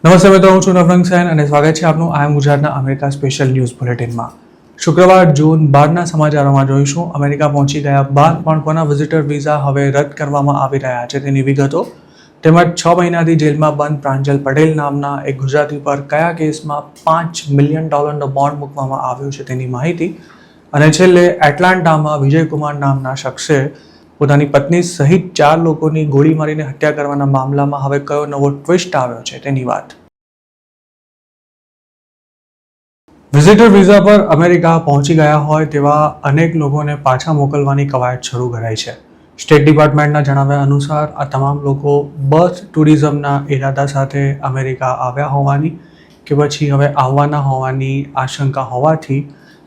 નમસ્તે મિત્રો, હું છું નવરંગ સેન અને સ્વાગત છે આપનું આઈ એમ ગુજરાતના અમેરિકા સ્પેશિયલ ન્યૂઝ બુલેટિનમાં। શુક્રવાર જૂન 12ના સમાચારોમાં જોઈશું અમેરિકા પહોંચી ગયા બાદ પણ કોના વિઝિટર વિઝા હવે રદ કરવામાં આવી રહ્યા છે તેની વિગતો, તેમજ 6 મહિનાથી જેલમાં બંધ પ્રાંજલ પટેલ નામના એક ગુજરાતી પર કયા કેસમાં $5 મિલિયન બોન્ડ મૂકવામાં આવ્યો છે તેની માહિતી, અને છેલ્લે એટલાન્ટામાં વિજયકુમાર નામના શખ્સે પોતાની પત્ની સહિત 4 લોકોની ગોળી મારીને હત્યા કરવાના મામલામાં હવે કયો નવો ટ્વિસ્ટ આવ્યો છે તેની વાત। વિઝિટર વિઝા પર અમેરિકા પહોંચી ગયા હોય તેવા અનેક લોકોને પાછા મોકલવાની કવાયત શરૂ કરાઈ છે। સ્ટેટ ડિપાર્ટમેન્ટના જણાવ્યા અનુસાર આ તમામ લોકો બર્થ ટુરિઝમના ઇરાદા સાથે અમેરિકા આવ્યા હોવાની કે પછી હવે આવવાના હોવાની આશંકા હોવાથી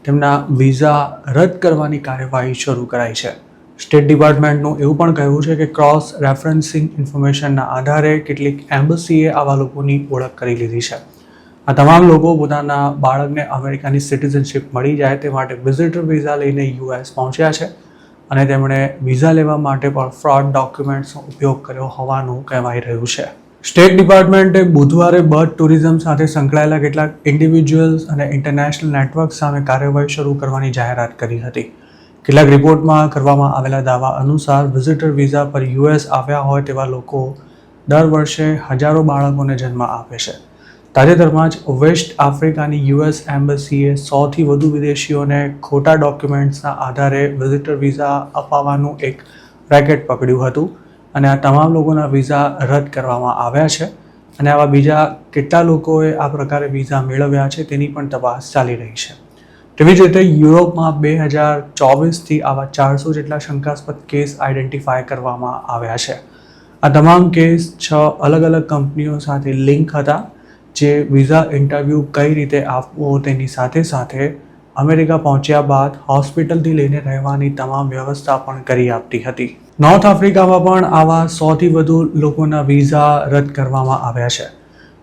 તેમના વિઝા રદ કરવાની કાર્યવાહી શરૂ કરાઈ છે। સ્ટેટ ડિપાર્ટમેન્ટનું એવું પણ કહેવું છે કે ક્રોસ રેફરન્સિંગ ઇન્ફોર્મેશનના આધારે કેટલીક એમ્બસીએ આવા લોકોની ઓળખ કરી લીધી છે। આ તમામ લોકો પોતાના બાળકને અમેરિકાની સિટીઝનશિપ મળી જાય તે માટે વિઝિટર વિઝા લઈને યુએસ પહોંચ્યા છે અને તેમણે વિઝા લેવા માટે પણ ફ્રોડ ડોક્યુમેન્ટ્સનો ઉપયોગ કર્યો હોવાનું કહેવાઈ રહ્યું છે। સ્ટેટ ડિપાર્ટમેન્ટે બુધવારે બર્થ ટુરિઝમ સાથે સંકળાયેલા કેટલાક ઇન્ડિવિજ્યુઅલ્સ અને ઇન્ટરનેશનલ નેટવર્ક સામે કાર્યવાહી શરૂ કરવાની જાહેરાત કરી હતી। કેટલાક રિપોર્ટમાં કરવામાં આવેલા દાવા અનુસાર વિઝિટર વિઝા પર યુએસ આવ્યા હોય તેવા લોકો દર વર્ષે હજારો બાળકોને જન્મ આપે છે। તાજેતરમાં જ વેસ્ટ આફ્રિકાની યુએસ એમ્બસીએ 100થી વધુ વિદેશીઓને ખોટા ડોક્યુમેન્ટ્સના આધારે વિઝિટર વિઝા અપાવવાનું એક રેકેટ પકડ્યું હતું અને આ તમામ લોકોના વિઝા રદ કરવામાં આવ્યા છે અને આવા બીજા કેટલા લોકોએ આ પ્રકારે વિઝા મેળવ્યા છે તેની પણ તપાસ ચાલી રહી છે। તેવી જ રીતે યુરોપમાં 2024થી આવા 400 જેટલા શંકાસ્પદ કેસ આઈડેન્ટિફાય કરવામાં આવ્યા છે। આ તમામ કેસ 6 અલગ અલગ કંપનીઓ સાથે લિંક હતા જે વિઝા ઇન્ટરવ્યૂ કઈ રીતે આપવો તેની સાથે સાથે અમેરિકા પહોંચ્યા બાદ હોસ્પિટલથી લઈને રહેવાની તમામ વ્યવસ્થા પણ કરી આપતી હતી। નોર્થ આફ્રિકામાં પણ આવા 100થી વધુ લોકોના વિઝા રદ કરવામાં આવ્યા છે।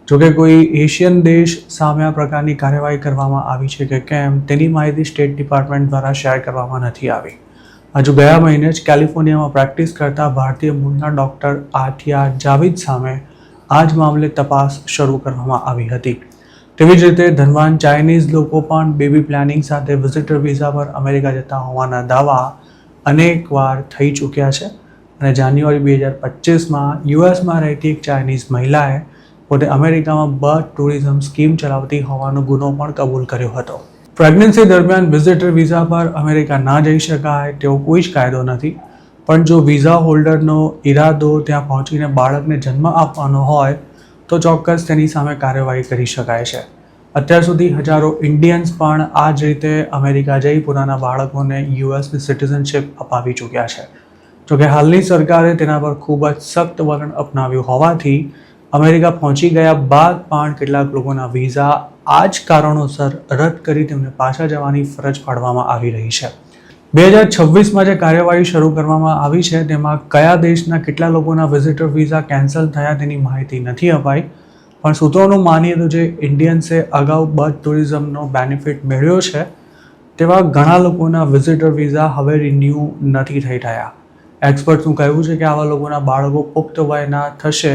જોકે કોઈ એશિયન દેશ સામે આ પ્રકારની કાર્યવાહી કરવામાં આવી છે કે કેમ તેની માહિતી સ્ટેટ ડિપાર્ટમેન્ટ દ્વારા શેર કરવામાં નથી આવી। હજુ ગયા મહિને જ કેલિફોર્નિયામાં પ્રેક્ટિસ કરતા ભારતીય મૂળના ડૉક્ટર આથિયા જાવિદ સામે આ જ મામલે તપાસ શરૂ કરવામાં આવી હતી। તેવી જ રીતે ધનવાન ચાઇનીઝ લોકો પણ બેબી પ્લાનિંગ સાથે વિઝિટર વિઝા પર અમેરિકા જતા હોવાના દાવા અનેકવાર થઈ ચૂક્યા છે અને જાન્યુઆરી 2025માં યુએસમાં રહેતી એક ચાઇનીઝ મહિલાએ પોતે અમેરિકામાં બર્થ ટુરિઝમ સ્કીમ ચલાવતી હોવાનો ગુનો પણ કબૂલ કર્યો હતો। પ્રેગ્નન્સી દરમિયાન વિઝિટર વિઝા પર અમેરિકા ના જઈ શકાય તેવો કોઈ જ કાયદો નથી, પણ જો વિઝા હોલ્ડરનો ઈરાદો ત્યાં પહોંચીને બાળકને જન્મ આપવાનો હોય તો ચોક્કસ તેની સામે કાર્યવાહી કરી શકાય છે। અત્યાર સુધી હજારો ઇન્ડિયન્સ પણ આ જ રીતે અમેરિકા જઈ પોતાના બાળકોને યુએસની સિટીઝનશિપ અપાવી ચૂક્યા છે। જોકે હાલની સરકારે તેના પર ખૂબ જ સખ્ત વલણ અપનાવ્યું હોવાથી અમેરિકા પહોંચી ગયા બાદ પણ કેટલાક લોકોના વિઝા આ જ કારણોસર રદ કરી તેમને પાછા જવાની ફરજ પાડવામાં આવી રહી છે। 2026માં જે કાર્યવાહી શરૂ કરવામાં આવી છે તેમાં કયા દેશના કેટલા લોકોના વિઝિટર વિઝા કેન્સલ થયા તેની માહિતી નથી અપાઈ, પણ સૂત્રોનું માનીએ તો જે ઇન્ડિયન્સે અગાઉ બર્થ ટુરિઝમનો બેનિફિટ મેળવ્યો છે તેવા ઘણા લોકોના વિઝિટર વિઝા હવે રિન્યૂ નથી થઈ રહ્યા। એક્સપર્ટ્સનું કહેવું છે કે આવા લોકોના બાળકો પુખ્ત વયના થશે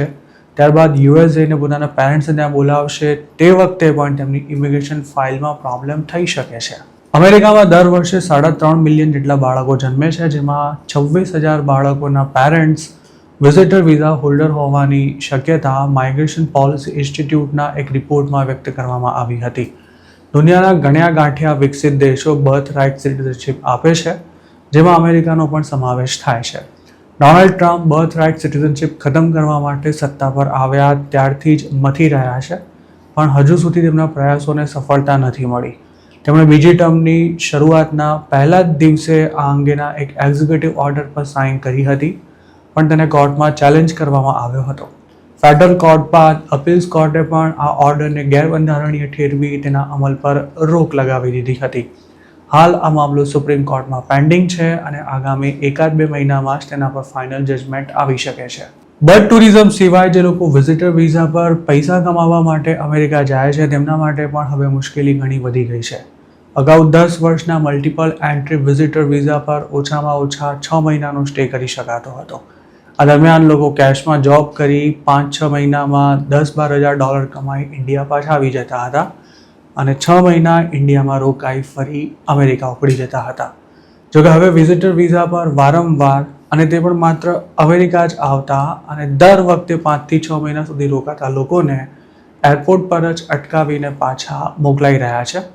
ત્યારબાદ યુએસ જઈને પોતાના પેરેન્ટ્સને ત્યાં બોલાવશે તે વખતે પણ તેમની ઇમિગ્રેશન ફાઇલમાં પ્રોબ્લેમ થઈ શકે છે। અમેરિકામાં દર વર્ષે 3.5 મિલિયન જેટલા બાળકો જન્મે છે, જેમાં 26,000 બાળકોના પેરેન્ટ્સ વિઝિટર વિઝા હોલ્ડર હોવાની શક્યતા માઇગ્રેશન પોલિસી ઇન્સ્ટિટ્યૂટના એક રિપોર્ટમાં વ્યક્ત કરવામાં આવી હતી। દુનિયાના ગણ્યા ગાંઠ્યા વિકસિત દેશો બર્થ રાઇટ સિટીઝનશિપ આપે છે, જેમાં અમેરિકાનો પણ સમાવેશ થાય છે। Donald Trump birth right citizenship ખતમ કરવા માટે સત્તા પર આવ્યા ત્યારથી જ મથી રહ્યા છે, પણ હજુ સુધી તેમના પ્રયાસોને સફળતા નથી મળી। તેમણે બીજી ટર્મની શરૂઆતના પહેલા જ દિવસે આ અંગેના એક એક્ઝિક્યુટિવ ઓર્ડર પર સાઇન કરી હતી, પણ તેને કોર્ટમાં ચેલેન્જ કરવામાં આવ્યો હતો। ફેડરલ કોર્ટ બાદ અપીલ્સ કોર્ટે પણ આ ઓર્ડરને ગેરબંધારણીય ઠેરવી તેના અમલ પર રોક લગાવી દીધી હતી। હાલ આ મામલો સુપ્રીમ કોર્ટમાં પેન્ડિંગ છે અને આગામી 1-2 મહિનામાં જ તેના પર ફાઇનલ જજમેન્ટ આવી શકે છે। બર્થ ટુરિઝમ સિવાય જે લોકો વિઝિટર વિઝા પર પૈસા કમાવા માટે અમેરિકા જાય છે તેમના માટે પણ હવે મુશ્કેલી ઘણી વધી ગઈ છે। અગાઉ 10 વર્ષના મલ્ટિપલ એન્ટ્રી વિઝિટર વિઝા પર ઓછામાં ઓછા 6 મહિનાનો સ્ટે કરી શકાતો હતો આ દરમિયાન લોકો કેશમાં જોબ કરી 5-6 મહિનામાં $10,000-12,000 કમાઈ ઇન્ડિયા પાછા આવી જતા હતા અને 6 મહિના ઇન્ડિયામાં રોકાઈ ફરી અમેરિકા ઉપડી જતા હતા. જોકે હવે વિઝિટર વિઝા પર વારંવાર અને તે પણ માત્ર અમેરિકા જ આવતા અને દર વખતે 5 થી 6 મહિના સુધી રોકાતા લોકોને એરપોર્ટ પર જ અટકાવીને પાછા મોકલાઈ રહ્યા છે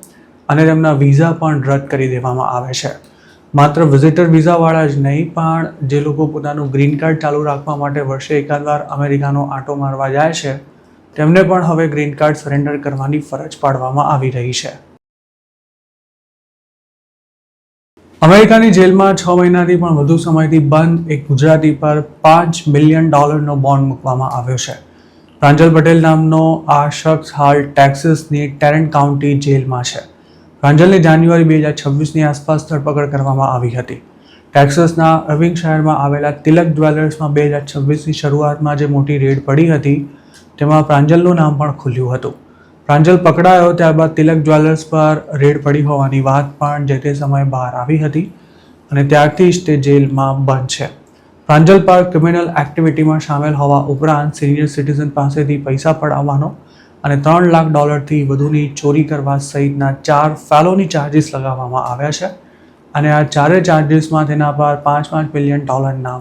અને તેમના વિઝા પણ રદ કરી દેવામાં આવે છે. માત્ર વિઝિટર વિઝાવાળા જ નહીં, પણ જે લોકો પોતાનું ગ્રીન કાર્ડ ચાલુ રાખવા માટે વર્ષે એકાદ વાર અમેરિકાનો આંટો મારવા જાય છે તેમને પણ હવે ગ્રીન કાર્ડ સરેન્ડર કરવાની ફરજ પાડવામાં આવી રહી છે. અમેરિકાની જેલમાં 6 મહિનાથી પણ વધુ સમયથી બંધ એક ગુજરાતી પર $5 મિલિયન બોન્ડ મૂકવામાં આવ્યો છે. પ્રાંજલ પટેલ નામનો આ શખ્સ હાલ ટેક્સાસની ટેરન્ટ કાઉન્ટી જેલમાં છે. પ્રાંજલની જાન્યુઆરી 2026ની આસપાસ ધરપકડ કરવામાં આવી હતી. ટેક્સાસના અર્વિંગ શહેરમાં આવેલા તિલક જ્વેલર્સમાં 2026ની શરૂઆતમાં જે મોટી રેડ પડી હતી તેમાં પ્રાંજલનું નામ પણ ખુલ્યું હતું. પ્રાંજલ પકડાયો ત્યારબાદ તિલક જ્વેલર્સ પર રેડ પડી હોવાની વાત પણ જે તે સમયે બહાર આવી હતી અને ત્યારથી જ તે જેલમાં બંધ છે. પ્રાંજલ પર ક્રિમિનલ એક્ટિવિટીમાં સામેલ હોવા ઉપરાંત સિનિયર સિટીઝન પાસેથી પૈસા પડાવવાનો અને $3 લાખથી વધુની ચોરી કરવા સહિતના 4 ફેલોની ચાર્જીસ લગાવવામાં આવ્યા છે અને આ ચારે ચાર્જીસમાં તેના પર $5 મિલિયન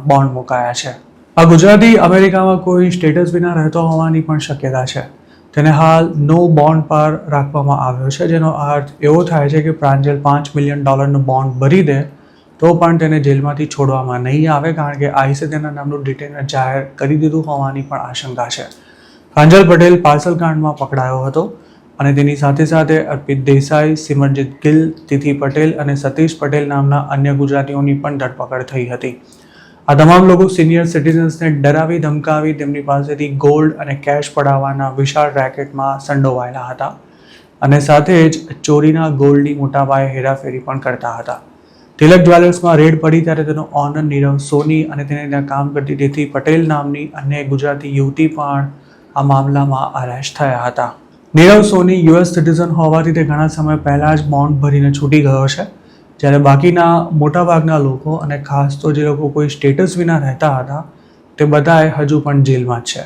બોન્ડ મુકાયા છે. આ ગુજરાતી અમેરિકામાં કોઈ સ્ટેટસ વિના રહેતો હોવાની પણ શક્યતા છે. તેને હાલ નો બોન્ડ પર રાખવામાં આવ્યો છે, જેનો અર્થ એવો થાય છે કે પ્રાંજલ $5 મિલિયન બોન્ડ ભરી દે તો પણ તેને જેલમાંથી છોડવામાં નહીં આવે, કારણ કે આઈસે તેના નામનું ડિટેનર જાહેર કરી દીધું હોવાની પણ આશંકા છે. પ્રાંજલ પટેલ પાર્સલ કાંડમાં પકડાયો હતો અને તેની સાથે સાથે અર્પિત દેસાઈ, સિમરજીત ગિલ, તિથિ પટેલ અને સતીશ પટેલ નામના અન્ય ગુજરાતીઓની પણ ધરપકડ થઈ હતી. આ તમામ લોકો સિનિયર સિટીઝન્સને ડરાવી ધમકાવી તેમની પાસેથી ગોલ્ડ અને કેશ પડાવવાના વિશાળ રેકેટમાં સંડોવાયેલા હતા અને સાથે જ ચોરીના ગોલ્ડની મોટા પાયે હેરાફેરી પણ કરતા હતા. તિલક જ્વેલર્સમાં રેડ પડી ત્યારે તેનો ઓનર નીરવ સોની અને તેને ત્યાં કામ કરતી તિથિ પટેલ નામની અન્ય ગુજરાતી યુવતી પણ આ મામલામાં અરેસ્ટ થયા હતા. નીરવ સોની યુએસ સિટીઝન હોવાથી તે ઘણા સમય પહેલા જ બોન્ડ ભરીને છૂટી ગયો છે, જ્યારે બાકીના મોટાભાગના લોકો અને ખાસ તો જે લોકો કોઈ સ્ટેટસ વિના રહેતા હતા તે બધાએ હજુ પણ જેલમાં જ છે.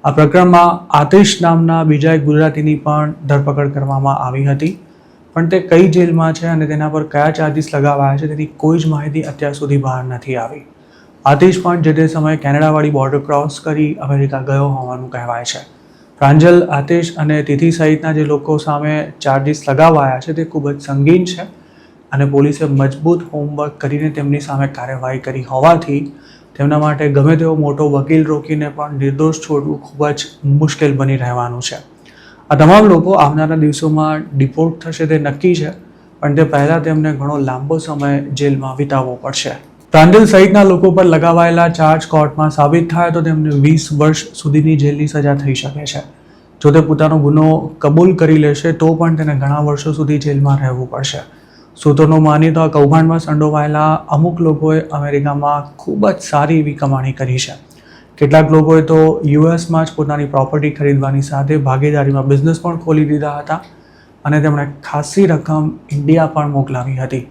આ પ્રકરણમાં આતિશ નામના બીજા એક ગુજરાતીની પણ ધરપકડ કરવામાં આવી હતી, પણ તે કઈ જેલમાં છે અને તેના પર કયા ચાર્જીસ લગાવાયા છે તેની કોઈ જ માહિતી અત્યાર સુધી બહાર નથી આવી. આતિશ પણ જે તે સમયે કેનેડાવાળી બોર્ડર ક્રોસ કરી અમેરિકા ગયો હોવાનું કહેવાય છે. પ્રાંજલ, આતિશ અને તિથિ સહિતના જે લોકો સામે ચાર્જીસ લગાવાયા છે તે ખૂબ જ સંગીન છે અને પોલીસે મજબૂત હોમવર્ક કરીને તેમની સામે કાર્યવાહી કરી હોવાથી તેમના માટે ગમે તેવો મોટો વકીલ રોકીને પણ નિર્દોષ છોડવું ખૂબ જ મુશ્કેલ બની રહેવાનું છે. આ તમામ લોકો આવનારા દિવસોમાં ડિપોર્ટ થશે તે નક્કી છે, પણ તે પહેલાં તેમને ઘણો લાંબો સમય જેલમાં વિતાવવો પડશે. પ્રાંજલ સહિતના લોકો પર લગાવાયેલા ચાર્જ કોર્ટમાં સાબિત થાય તો તેમને 20 વર્ષ સુધીની જેલની સજા થઈ શકે છે. જો તે પોતાનો ગુનો કબૂલ કરી લેશે તો પણ તેને ઘણા વર્ષો સુધી જેલમાં રહેવું પડશે. સૂત્રોનું માનીએ તો આ કૌભાંડમાં સંડોવાયેલા અમુક લોકોએ અમેરિકામાં ખૂબ જ સારી એવી કમાણી કરી છે. કેટલાક લોકોએ તો યુએસમાં જ પોતાની પ્રોપર્ટી ખરીદવાની સાથે ભાગીદારીમાં બિઝનેસ પણ ખોલી દીધા હતા અને તેમણે ખાસી રકમ ઇન્ડિયા પણ મોકલાવી હતી.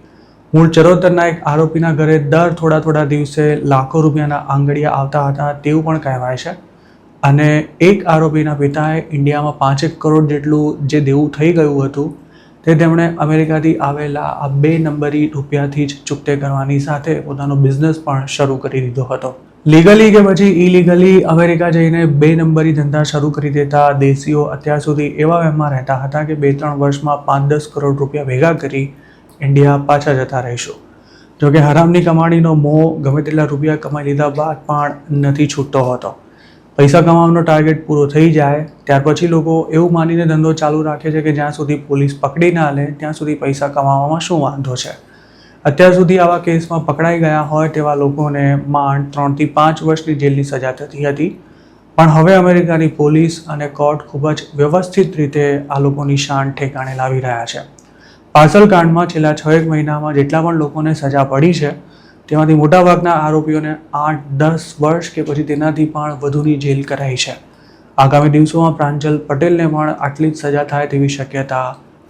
મૂળ ચરોતરના એક આરોપીના ઘરે દર થોડા દિવસે લાખો રૂપિયાના આંગળીયા આવતા હતા તેવું પણ કહેવાય છે અને એક આરોપીના પિતાએ ઇન્ડિયામાં 5 કરોડ જેટલું જે દેવું થઈ ગયું હતું તે તેમણે અમેરિકાથી આવેલા આ 2 નંબરી રૂપિયાથી જ ચૂકતે કરવાની સાથે પોતાનો બિઝનેસ પણ શરૂ કરી દીધો હતો. લીગલી કે પછી ઇલીગલી અમેરિકા જઈને 2 નંબરી ધંધા શરૂ કરી દેતા દેશીઓ અત્યાર સુધી એવા વહેમમાં રહેતા હતા કે 2-3 વર્ષમાં 5-10 કરોડ રૂપિયા ભેગા કરી ઇન્ડિયા પાછા જતા રહીશું. જોકે હરામની કમાણીનો મોહ ગમે તેટલા રૂપિયા કમાઈ લીધા બાદ પણ નથી છૂટતો હોતો. પૈસા કમાવાનો ટાર્ગેટ પૂરો થઈ જાય ત્યાર પછી લોકો એવું માનીને ધંધો ચાલુ રાખે છે કે જ્યાં સુધી પોલીસ પકડી ના લે ત્યાં સુધી પૈસા કમાવામાં શું વાંધો છે. અત્યાર સુધી આવા કેસમાં પકડાઈ ગયા હોય તેવા લોકોને માંડ 3 થી 5 વર્ષની જેલની સજા થતી હતી, પણ હવે અમેરિકાની પોલીસ અને કોર્ટ ખૂબ જ વ્યવસ્થિત રીતે આ લોકોની શાન ઠેકાણે લાવી રહ્યા છે. પાર્સલ કાંડમાં છેલ્લા 6 મહિનામાં જેટલા પણ લોકોને સજા પડી છે તેમાંથી મોટાભાગના આરોપીઓને 8-10 વર્ષ કે પછી તેનાથી પણ વધુની જેલ કરાઈ છે. આગામી દિવસોમાં પ્રાંજલ પટેલને પણ આટલી જ સજા થાય તેવી શક્યતા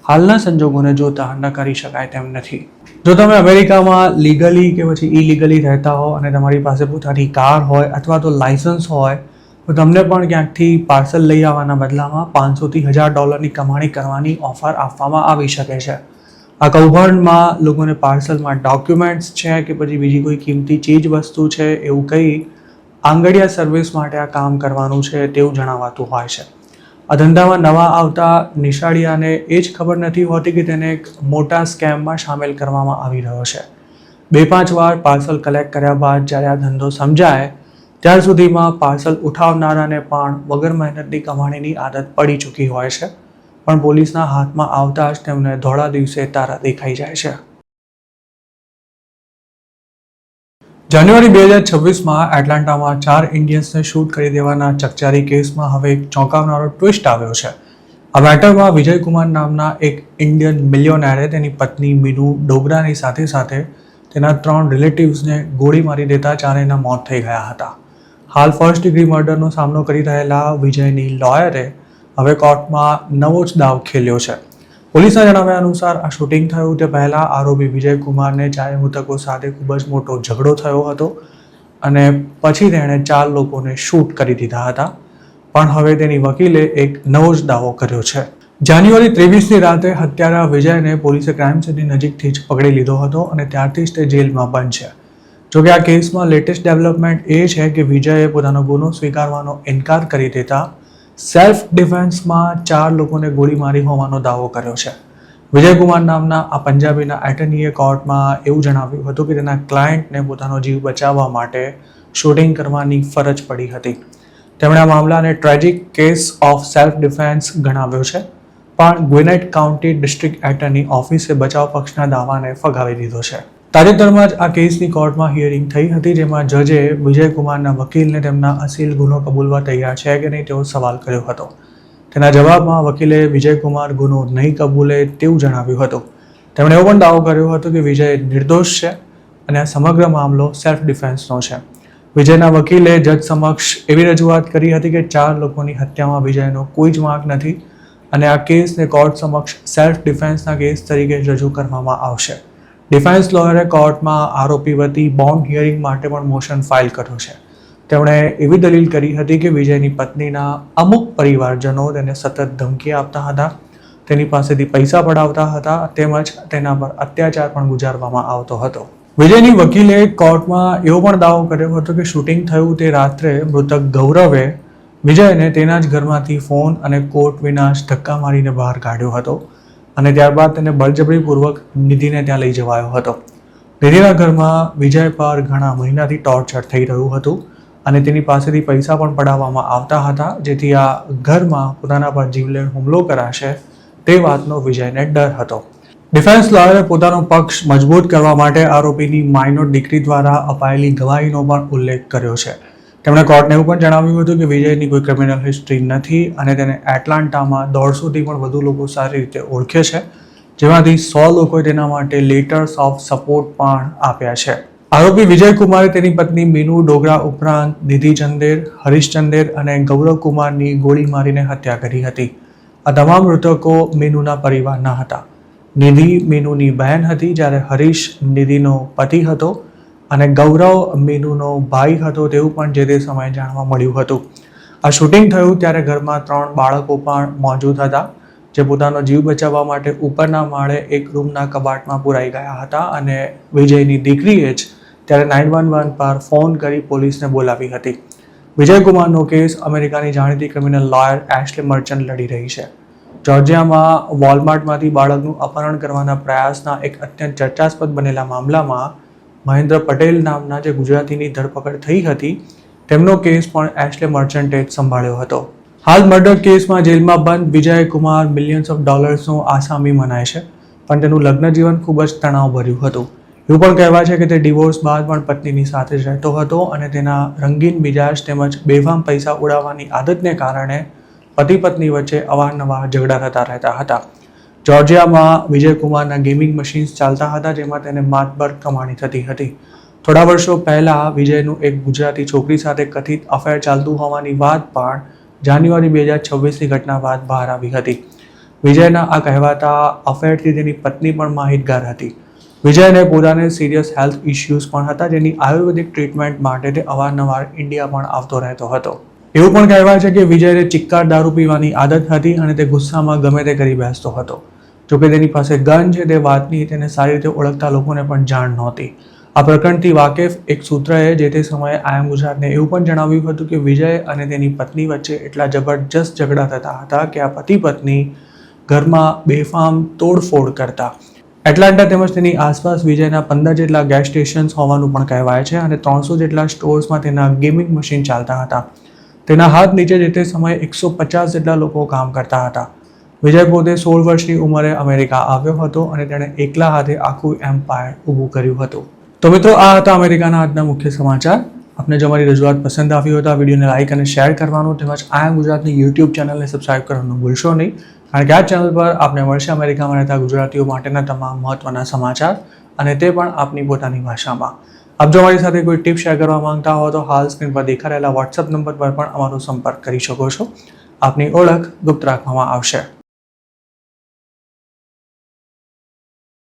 હાલના સંજોગોને જોતા ન કરી શકાય તેમ નથી. જો તમે અમેરિકામાં લીગલી કે પછી ઇલીગલી રહેતા હો અને તમારી પાસે પોતાની કાર હોય અથવા તો લાયસન્સ હોય તો તમને પણ ક્યાંકથી પાર્સલ લઈ આવવાના બદલામાં $500 થી $1000 કમાણી કરવાની ઓફર આપવામાં આવી શકે છે. આ કૌભાંડમાં લોકોને પાર્સલમાં ડોક્યુમેન્ટ્સ છે કે પછી બીજી કોઈ કિંમતી ચીજ વસ્તુ છે એવું કહી આંગડિયા સર્વિસ માટે આ કામ કરવાનું છે તેવું જણાવાતું હોય છે. આ ધંધામાં નવા આવતા નિશાળિયાને એ જ ખબર નથી હોતી કે તેને એક મોટા સ્કેમમાં સામેલ કરવામાં આવી રહ્યો છે. 2-5 વાર પાર્સલ કલેક્ટ કર્યા બાદ જ્યારે આ ધંધો સમજાય ત્યાર સુધીમાં પાર્સલ ઉઠાવનારાને પણ વગર મહેનતની કમાણીની આદત પડી ચૂકી હોય છે, પણ પોલીસના હાથમાં આવતા જ તેમને ધોળા દિવસે તારા દેખાઈ જાય છે. જાન્યુઆરી 2026માં એટલાન્ટામાં 4 ઇન્ડિયન્સને શૂટ કરી દેવાના ચકચારી કેસમાં હવે એક ચોંકાવનારો ટ્વિસ્ટ આવ્યો છે. આ મેટરમાં વિજય કુમાર નામના એક ઇન્ડિયન મિલિયોનેરે તેની પત્ની મીનુ ડોગરાની સાથે સાથે તેના 3 રિલેટિવ્સને ગોળી મારી દેતા ચારેયના મોત થઈ ગયા હતા. હાલ ફર્સ્ટ ડિગ્રી મર્ડરનો સામનો કરી રહેલા વિજયની લોયરે હવે કોર્ટમાં નવો જ દાવ ખેલ્યો છે. પોલીસના જણાવ્યા અનુસાર આ શૂટિંગ થયું તે પહેલાં આરોપી વિજય કુમારને 4 મૃતકો સાથે ખૂબ જ મોટો ઝઘડો થયો હતો અને પછી તેણે 4 લોકોને શૂટ કરી દીધા હતા. પણ હવે તેની વકીલે એક નવો જ દાવો કર્યો છે. જાન્યુઆરી 23ની રાતે હત્યારા વિજયને પોલીસે ક્રાઇમ સીનની નજીકથી જ પકડી લીધો હતો અને ત્યારથી જ તે જેલમાં બંધ છે. જોકે આ કેસમાં લેટેસ્ટ ડેવલપમેન્ટ એ છે કે વિજયે પોતાનો ગુનો સ્વીકારવાનો ઇનકાર કરી દેતા સેલ્ફ ડિફેન્સમાં 4 લોકોને ગોળી મારી હોવાનો દાવો કર્યો છે. વિજયકુમાર નામના આ પંજાબીના એટર્નીએ કોર્ટમાં એવું જણાવ્યું હતું કે તેના ક્લાયન્ટને પોતાનો જીવ બચાવવા માટે શૂટિંગ કરવાની ફરજ પડી હતી. તેમણે આ મામલાને tragic case of self defence ગણાવ્યો છે, પણ ગ્વિનેટ કાઉન્ટી ડિસ્ટ્રિક્ટ એટર્ની ઓફિસે બચાવ પક્ષના દાવાને ફગાવી દીધો છે. તાજેતરમાં જ આ કેસની કોર્ટમાં હિયરિંગ થઈ હતી, જેમાં જજે વિજયકુમારના વકીલને તેમના અસીલ ગુનો કબૂલવા તૈયાર છે કે નહીં તેવો સવાલ કર્યો હતો. તેના જવાબમાં વકીલે વિજયકુમાર ગુનો નહીં કબૂલે તેવું જણાવ્યું હતું. તેમણે એવો પણ દાવો કર્યો હતો કે વિજય નિર્દોષ છે અને આ સમગ્ર મામલો સેલ્ફ ડિફેન્સનો છે. વિજયના વકીલે જજ સમક્ષ એવી રજૂઆત કરી હતી કે 4 લોકોની હત્યામાં વિજયનો કોઈ જ વાંક નથી અને આ કેસને કોર્ટ સમક્ષ સેલ્ફ ડિફેન્સના કેસ તરીકે રજૂ કરવામાં આવશે. ડિફેન્સ લોયરે કોર્ટમાં આરોપી વતી બોન્ડ હિયરિંગ માટે પણ મોશન ફાઇલ કર્યો છે. તેમણે એવી દલીલ કરી હતી કે વિજયની પત્નીના અમુક પરિવારજનો તેને સતત ધમકી આપતા હતા, તેની પાસેથી પૈસા પડાવતા હતા, તેમજ તેના પર અત્યાચાર પણ ગુજારવામાં આવતો હતો. વિજયની વકીલે કોર્ટમાં એવો પણ દાવો કર્યો હતો કે શૂટિંગ થયું તે રાત્રે મૃતક ગૌરવે વિજયને તેના જ ઘરમાંથી ફોન અને કોટ વિના જ ધક્કા મારીને બહાર કાઢ્યો હતો અને ત્યારબાદ તેને બળજબરીપૂર્વક નિધિને ત્યાં લઈ જવાયો હતો. નિધિના ઘરમાં વિજય પર ઘણા મહિનાથી ટોર્ચર થઈ રહ્યું હતું અને તેની પાસેથી પૈસા પણ પડાવવામાં આવતા હતા, જેથી આ ઘરમાં પોતાના પર જીવલેણ હુમલો કરાશે તે વાતનો વિજયને ડર હતો. ડિફેન્સ લોયરે પોતાનો પક્ષ મજબૂત કરવા માટે આરોપીની માઇનોર દીકરી દ્વારા અપાયેલી ગવાહીનો પણ ઉલ્લેખ કર્યો છે. તેમણે કોર્ટને એવું પણ જણાવ્યું હતું કે વિજયની કોઈ ક્રિમિનલ હિસ્ટ્રી નથી અને તેને એટલાન્ટામાં 150થી પણ વધુ લોકો સારી રીતે ઓળખે છે, જેમાંથી 100 લોકોએ તેના માટે લેટર્સ ઓફ સપોર્ટ પણ આપ્યા છે. આરોપી વિજય કુમારે તેની પત્ની મીનુ ડોગરા ઉપરાંત નિધિ ચંદેર, હરીશ ચંદેર અને ગૌરવ કુમારની ગોળી મારીને હત્યા કરી હતી. આ તમામ મૃતકો મીનુના પરિવારના હતા. નિધિ મીનુની બહેન હતી, જ્યારે હરીશ નિધિનો પતિ હતો અને ગૌરવ મીનુનો ભાઈ હતો તેવું પણ જે તે સમયે જાણવા મળ્યું હતું. આ શૂટિંગ થયું ત્યારે ઘરમાં 3 બાળકો પણ મોજૂદ હતા, જે પોતાનો જીવ બચાવવા માટે ઉપરના માળે એક રૂમના કબાટમાં પુરાઈ ગયા હતા અને વિજયની દીકરીએ જ ત્યારે 911 પર ફોન કરી પોલીસને બોલાવી હતી. વિજયકુમારનો કેસ અમેરિકાની જાણીતી ક્રિમિનલ લોયર એશ્લે મર્ચન્ટ લડી રહી છે. જોર્જિયામાં વોલમાર્ટમાંથી બાળકનું અપહરણ કરવાના પ્રયાસના એક અત્યંત ચર્ચાસ્પદ બનેલા મામલામાં મહેન્દ્ર પટેલ નામના જે ગુજરાતીની ધરપકડ થઈ હતી તેમનો કેસ પણ એશ્લે મર્ચન્ટે જ સંભાળ્યો હતો. હાલ મર્ડર કેસમાં જેલમાં બંધ વિજય કુમાર મિલિયન્સ ઓફ ડોલર્સનો આસામી મનાય છે, પણ તેનું લગ્ન જીવન ખૂબ જ તણાવભર્યું હતું. એવું પણ કહેવાય છે કે તે ડિવોર્સ બાદ પણ પત્નીની સાથે જ રહેતો હતો અને તેના રંગીન મિજાજ તેમજ બેફામ પૈસા ઉડાવવાની આદતને કારણે પતિ પત્ની વચ્ચે અવારનવાર ઝઘડા થતા રહેતા હતા. જોર્જિયામાં વિજયકુમારના ગેમિંગ મશીન્સ ચાલતા હતા, જેમાં તેને માતબર કમાણી થતી હતી. થોડા વર્ષો પહેલાં વિજયનું એક ગુજરાતી છોકરી સાથે કથિત અફેર ચાલતું હોવાની વાત પણ જાન્યુઆરી 2026ની ઘટના બાદ બહાર આવી હતી. વિજયના આ કહેવાતા અફેરથી તેની પત્ની પણ માહિતગાર હતી. વિજયને પોતાને સિરિયસ હેલ્થ ઇશ્યુઝ પણ હતા, જેની આયુર્વેદિક ટ્રીટમેન્ટ માટે તે અવારનવાર ઇન્ડિયા પણ આવતો રહેતો હતો. એવું પણ કહેવાય છે કે વિજયને ચિક્કાર દારૂ પીવાની આદત હતી અને તે ગુસ્સામાં ગમે તે કરી બેસતો હતો. જોકે તેની પાસે ગન છે તે વાતની તેને સારી રીતે ઓળખતા લોકોને પણ જાણ નહોતી. આ પ્રકરણથી વાકેફ એક સૂત્રએ જે તે સમયે આઈ ગુજરાતને એવું પણ જણાવ્યું હતું કે વિજય અને તેની પત્ની વચ્ચે એટલા જબરજસ્ત ઝઘડા થતા હતા કે આ પતિ પત્ની ઘરમાં બેફામ તોડફોડ કરતા. એટલાન્ટા તેમજ તેની આસપાસ વિજયના 15 જેટલા ગેસ સ્ટેશન્સ હોવાનું પણ કહેવાય છે અને 300 જેટલા સ્ટોર્સમાં તેના ગેમિંગ મશીન ચાલતા હતા. તેના હાથ નીચે જે તે સમયે 150 જેટલા લોકો કામ કરતા હતા. વિજય પોતે 16 વર્ષની ઉંમરે અમેરિકા આવ્યો હતો અને તેણે એકલા હાથે આખું એમ્પાયર ઊભું કર્યું હતું. તો મિત્રો, આ હતા અમેરિકાના આજના મુખ્ય સમાચાર. આપને જો અમારી રજૂઆત પસંદ આવી હોય તો આ વિડીયોને લાઇક અને શેર કરવાનું તેમજ આઈ ગુજરાતની યુટ્યુબ ચેનલને સબસ્ક્રાઇબ કરવાનું ભૂલશો નહીં, કારણ કે આ ચેનલ પર આપને મળશે અમેરિકામાં રહેતા ગુજરાતીઓ માટેના તમામ મહત્વના સમાચાર અને તે પણ આપની પોતાની ભાષામાં. આપ જો અમારી સાથે કોઈ ટિપ શેર કરવા માંગતા હો તો હાલ સ્ક્રીન પર દેખાઈ રહેલા વોટ્સઅપ નંબર પર પણ અમારો સંપર્ક કરી શકો છો. આપની ઓળખ ગુપ્ત રાખવામાં આવશે.